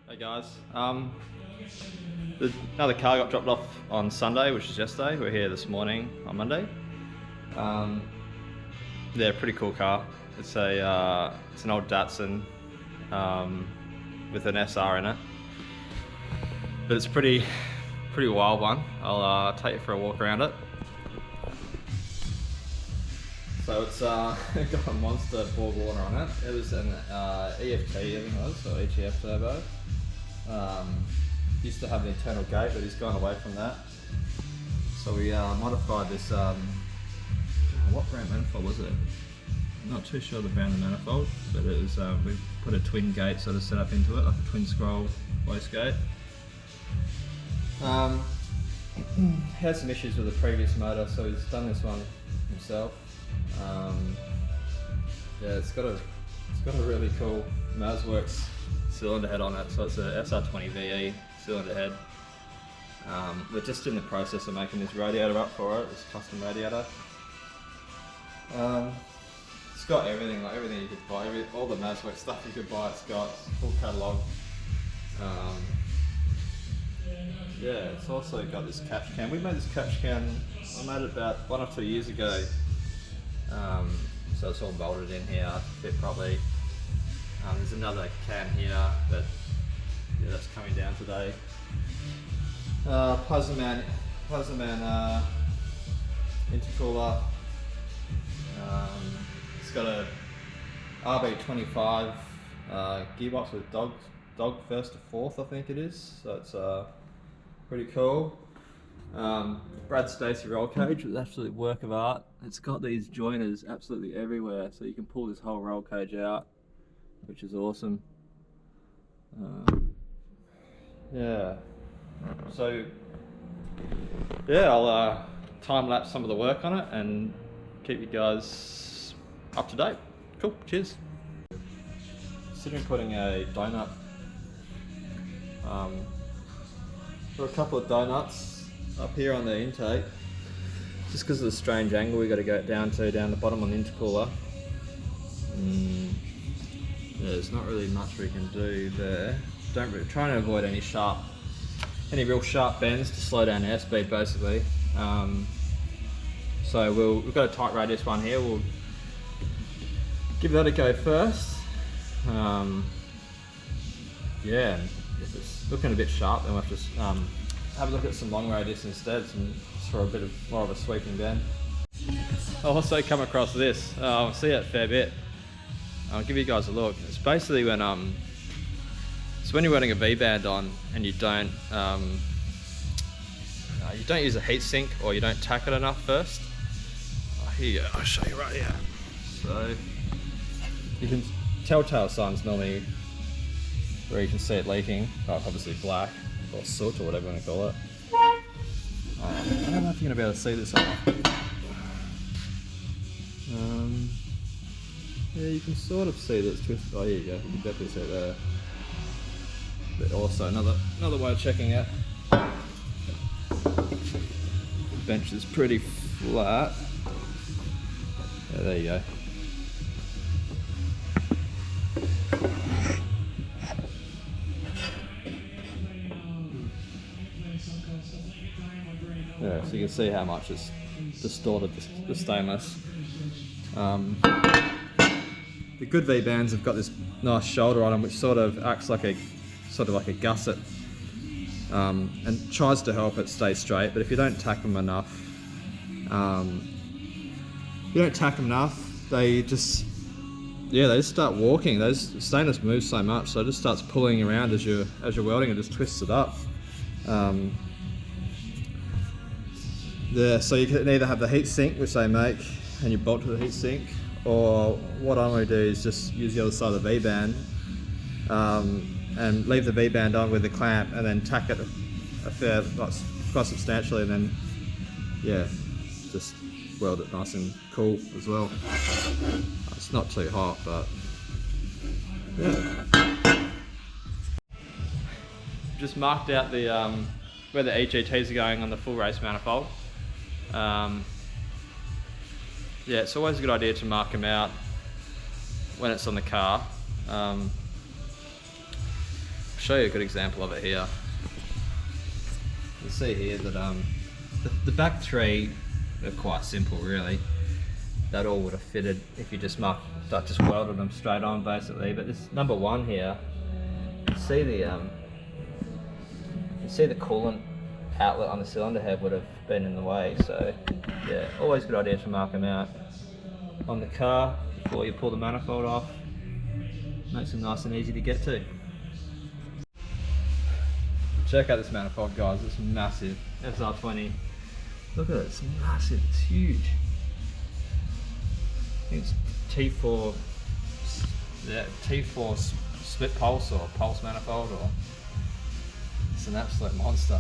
Hey guys, another car got dropped off on Sunday, which is yesterday. We're here this morning on Monday. Yeah, pretty cool car. It's an old Datsun with an SR in it, but it's pretty wild one. I'll take you for a walk around it. So it's got a monster bore water on it. It was an EFT, I think it was, or ETF turbo. Used to have an internal gate, but he's gone away from that. So we modified this, what brand manifold was it? I'm not too sure the brand of manifold, but it was, we put a twin gate sort of set up into it, like a twin scroll wastegate. He had some issues with the previous motor, so he's done this one himself. Yeah, it's got a really cool Mazworks cylinder head on it, so it's a SR20 VE cylinder head. We're just in the process of making this radiator up for it, this custom radiator. It's got everything, like everything you could buy, all the Mazworks stuff you could buy. It's got full catalogue. Yeah, it's also got this catch can. We made this catch can, I made it about 1 or 2 years ago. So it's all bolted in here to fit properly. There's another can here, but yeah, that's coming down today. Plasma Man intercooler. It's got a RB25 gearbox with dog first to fourth, I think it is. So it's pretty cool. Brad Stacey roll cage was absolute work of art. It's got these joiners absolutely everywhere, so you can pull this whole roll cage out, which is awesome. Yeah. So yeah, I'll time lapse some of the work on it and keep you guys up to date. Cool. Cheers. Considering putting a donut. Got a couple of donuts up here on the intake, just because of the strange angle we got to go down the bottom on the intercooler. Yeah, there's not really much we can do there. Trying to avoid any real sharp bends to slow down airspeed, basically. So we've got a tight radius one here. We'll give that a go first. Yeah, if it's looking a bit sharp, then we'll have to have a look at some long radius instead, for a bit more of a sweeping bend. I'll also come across this. I'll see it a fair bit. I'll give you guys a look. It's basically when you're running a V-band on and you don't use a heat sink, or you don't tack it enough first. Here you go, I'll show you right here. So you can telltale signs normally where you can see it leaking. Obviously black, or soot, or whatever you want to call it. I don't know if you're going to be able to see this or not. Yeah, you can sort of see that it's twisted. Oh, here you go. You can definitely see it there. But also another way of checking it. The bench is pretty flat. Yeah, there you go. Yeah, so you can see how much it's distorted the stainless. The good V-bands have got this nice shoulder on them, which sort of acts like a gusset, and tries to help it stay straight. But if you don't tack them enough, they just start walking. Those stainless moves so much, so it just starts pulling around as you're welding, and just twists it up. So you can either have the heat sink, which they make, and you bolt to the heat sink, or what I'm going to do is just use the other side of the V-band and leave the V-band on with the clamp, and then tack it quite substantially, and then yeah, just weld it nice and cool as well. It's not too hot, but yeah. Just marked out the where the EGTs are going on the full race manifold. Yeah, it's always a good idea to mark them out when it's on the car. show you a good example of it here. You'll see here that the back three are quite simple really. That all would have fitted if you just welded them straight on basically. But this number one here, you see the coolant outlet on the cylinder head would have been in the way. So yeah, always a good idea to mark them out on the car before you pull the manifold off. Makes them nice and easy to get to. Check out this manifold, guys. It's massive. SR20. Look at it. It's massive. It's huge. I think it's T4. Yeah, T4 split pulse or pulse manifold, or it's an absolute monster.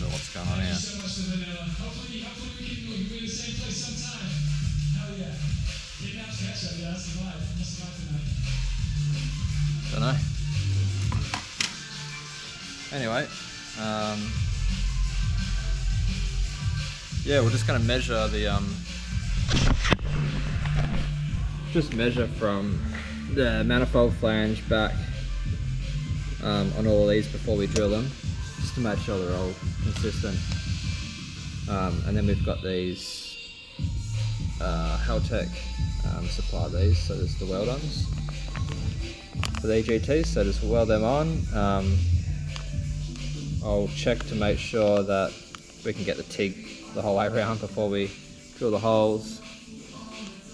What's going on here? Hopefully we can be in the same place sometime. Hell yeah. Kidnaps catch up, yeah, that's the vibe. That's the vibe tonight. Don't know. Anyway, yeah, we're just going to measure the measure from the manifold flange back on all of these before we drill them, just to make sure they're all consistent. And then we've got these Haltech supply these, so there's the weld-ons for the EGTs, so just weld them on. I'll check to make sure that we can get the TIG the whole way around before we drill the holes.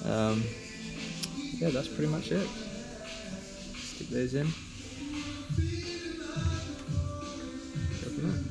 Yeah, that's pretty much it. Stick these in. Go from there.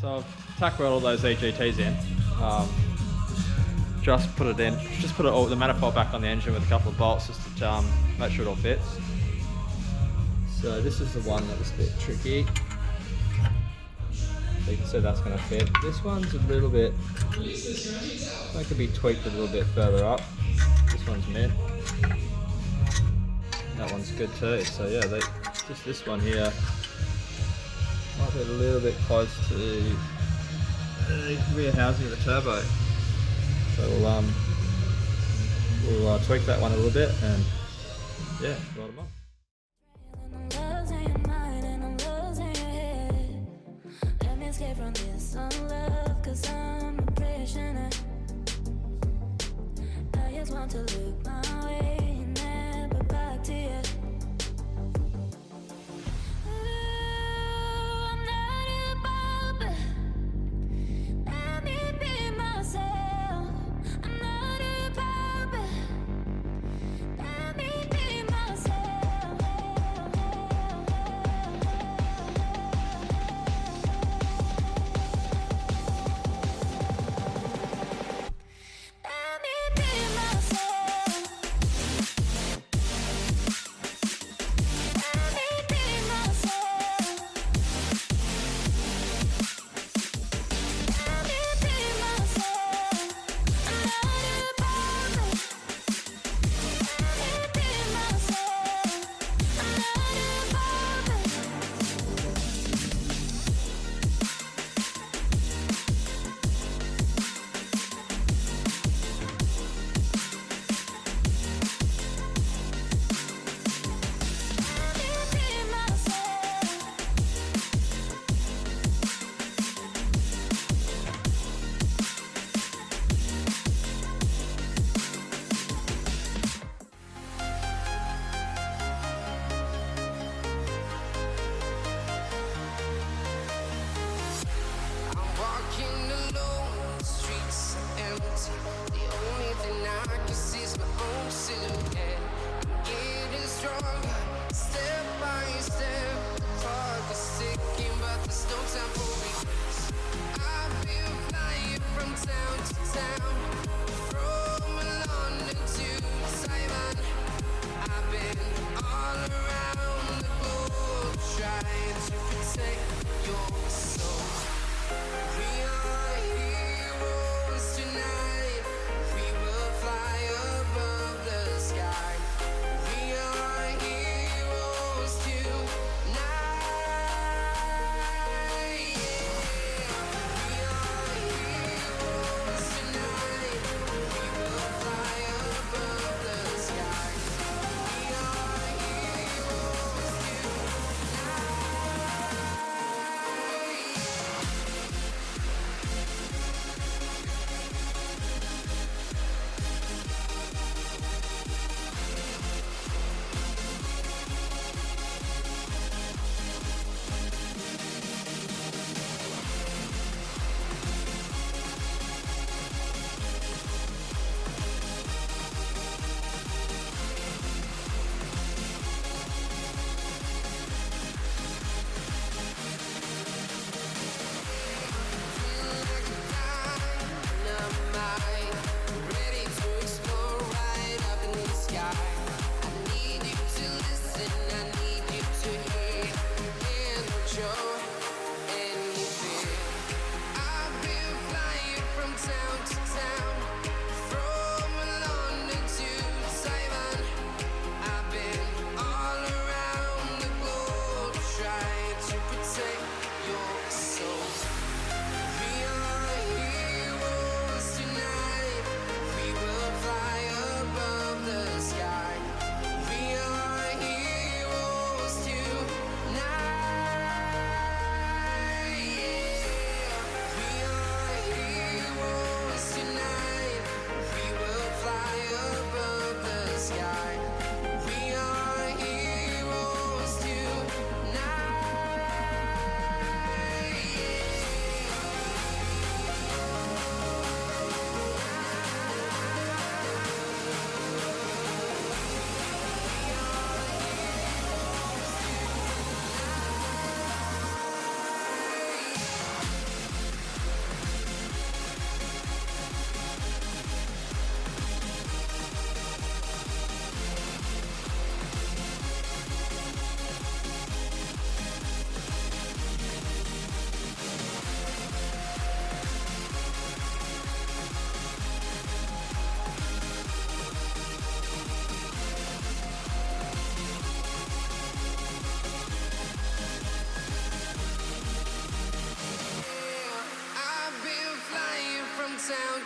So I've tack welded all those EGTs in. Just put it in. Just put the manifold back on the engine with a couple of bolts just to make sure it all fits. So this is the one that was a bit tricky. So you can see that's going to fit. This one's a little bit. That could be tweaked a little bit further up. This one's mint. That one's good too. So yeah, just this one here might be a little bit close to the rear housing of the turbo. So we'll tweak that one a little bit and yeah, weld them up. From this unlove, 'cause I'm a prisoner. I just want to look my way and never back to you. I'm not a pauper. Let me be myself. I'm not a pauper. Let me be myself. Let me be myself.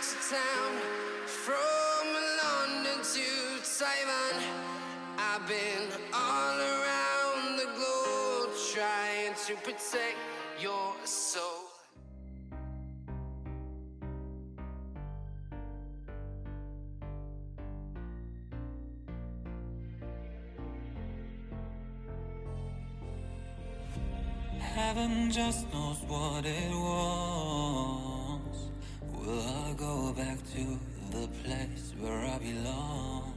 to town, from London to Taiwan. I've been all around the globe trying to protect your soul. Heaven just knows what it wants. Will I go back to the place where I belong?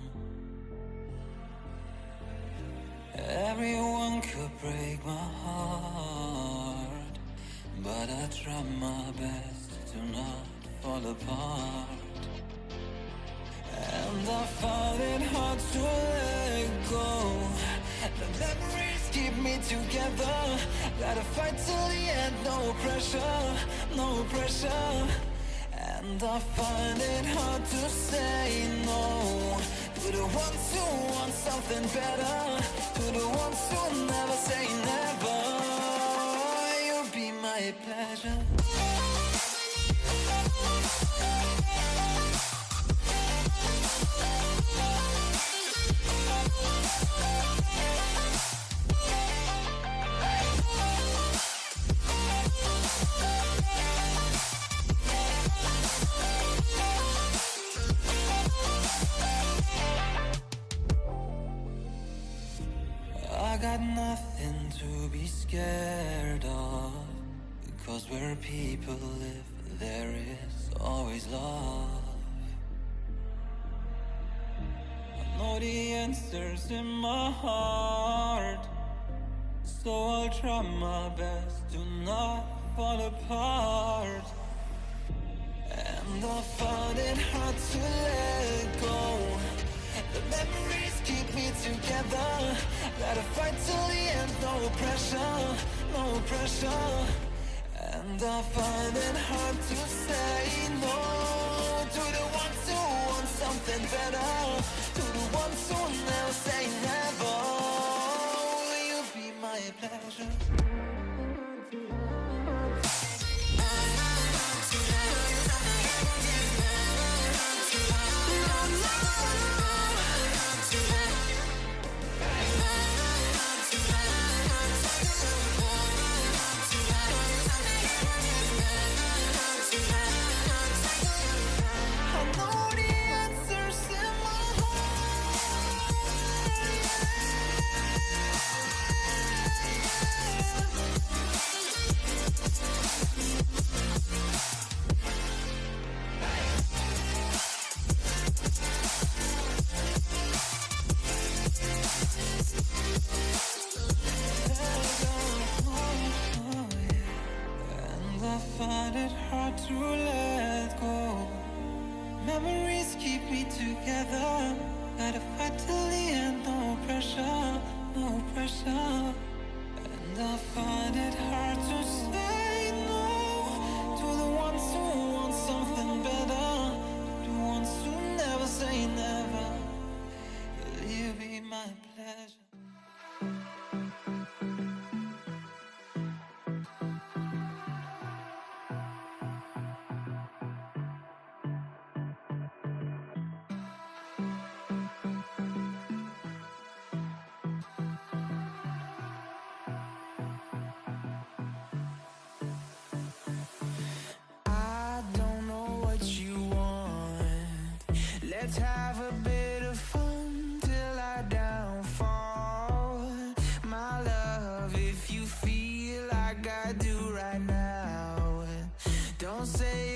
Everyone could break my heart, but I try my best to not fall apart. And I find it hard to let go. The memories keep me together. Gotta fight till the end, no pressure, no pressure. And I find it hard to say no to the ones who want something better, to the ones who never say never. You'll be my pleasure. I got nothing to be scared of, because where people live, there is always love. I know the answers in my heart, so I'll try my best to not fall apart. And I find it hard to let go. The memories keep me together. Gotta fight till the end, no pressure, no pressure. And I find it hard to say no to the ones who want something better, to the ones who never say never. Will you be my pleasure? Find it hard to let go. Memories keep me together. Gotta fight till the end, no pressure, no pressure. And I find it hard to say no to the ones who want something better, the ones who never say never. Will you be my pleasure? Let's have a bit of fun till I downfall. My love, if you feel like I do right now, don't say